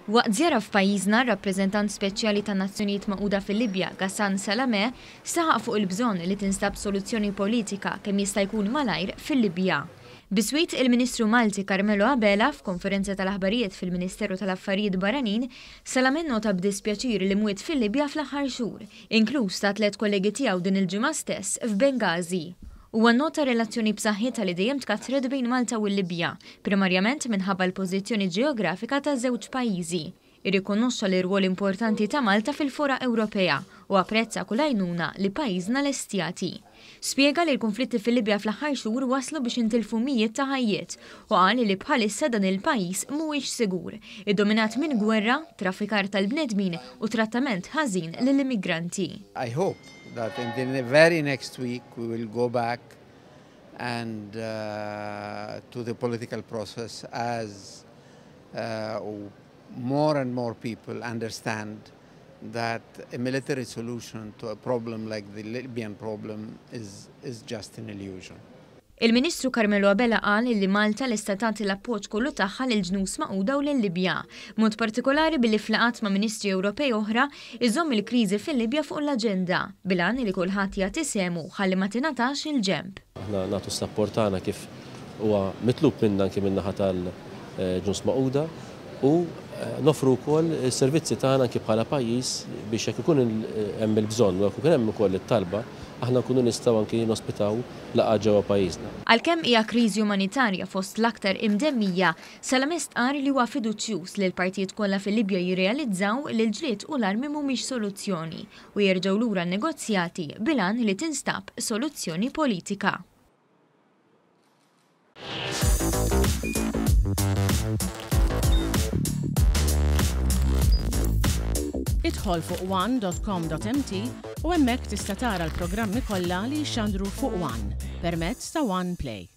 Waqt żjara f'pajjiżna r-rappreżentant speċjali tan-Nazzjonijiet Magħquda fil-Libja, Ghassan Salameh, saħaq fuq il-bżonn li tinstab soluzzjoni politika kemm jista' jkun malajr fil-Libja. Biswit il-Ministru Malti Carmelo Abela f'konferenza tal-aħbarijiet fil-Ministeru tal-Affarijiet Barranin, Salameh nota b'dispjaċir li mwiet fil-Libja fl-aħħar xhur, inkluż ta' 3 kollegi tiegħu din il-ġimgħa stess f'Benghazi. U għannota relazzjoni b'saħħitha li dejjem tkatred bejn Malta u l-Libja, primarjament minħabba l-pożizzjoni ġeografika ta' żewġ pajjiżi. Irrikonoxxa l-irwol importanti ta' Malta fil-fora Ewropea u apprezza kull għajnuna li pajjiżna lestjati. Spjega li l-konflitti fil-Libja fl-aħħar xhur waslu biex intilfu mijiet ta' ħajjiet u qal li bħalissa dan il-pajjiż mhuwiex sigur, iddominat minn gwerra, traffikar tal-bnedmin u trattament ħażin lill-immigranti. I hope that in the very next week we will go back and to the political process as more and more people understand that a military solution to a problem like the Libyan problem is just an illusion. Il-Ministru Carmelo Abela qal li Malta lesta tagħti l-appoġġ kollu tagħha lill-ġnus Magħquda u lill-Libja, mod partikolari billi flaqat ma' Ministri Ewropej oħra iżomm il-kriżi fil-Libja fuq l-aġenda, bilan li kulħadd jagħti semu ħalli ma tingħatax il-ġenb. Aħna nagħtu s-sapport tagħna kif huwa mitlub minna anke min-naħa tal-ġnus Magħquda u nofru wkoll is-servizzi tagħna anke bħala pajjiż biex jekk ikun hemm il-bżonn u jekk ikun hemm ukoll it-talba aħna nkunu nistgħu anke nospitaw laqgħa ġewwa pajjiżna. Għalkemm hija kriżi umanitarja fost l-aktar imdemmija, Salameh qal li huwa fiduċjuż li l-partijiet kollha fil-Libja jirrealizzaw li l-ġlied u l-armi mhumiex soluzzjoni u jerġgħu lura n-negozjati bilan li tinstab soluzzjoni politika. Idħol fuq one.com.mt u hemmhekk tista' tara l-programmi kollha li jxandru fuq One permezz ta' One Play.